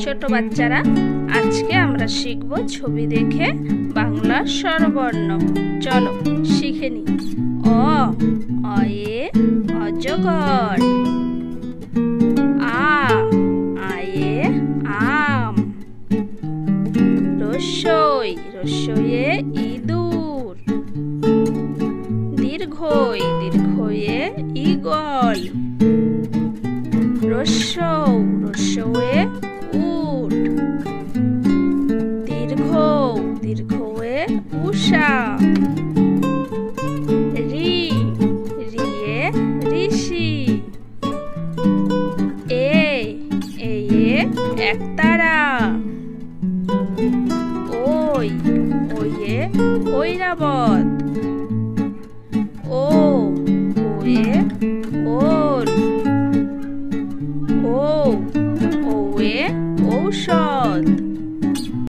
ছোট বাচ্চারা, আজকে আমরা শিখব ছবি দেখে বাংলা স্বরবর্ণ। চলো শিখে নি। অ, অয়ে অজগর। আ, আয়ে আম। রস্যই, রস্যয়ে ইঁদুর। দীর্ঘই, দীর্ঘয়ে ঈগল। রস্যৌ, রস্যয়ে উট। দীর্ঘৌ, দীর্ঘয়ে উষা। রি, রিয়ে ঋষি। এ, এয়ে একতারা। ওই, ওয়ে ঐরাবত। ও, ওয়ে ওল। ও, ওয়ে ঔষধ।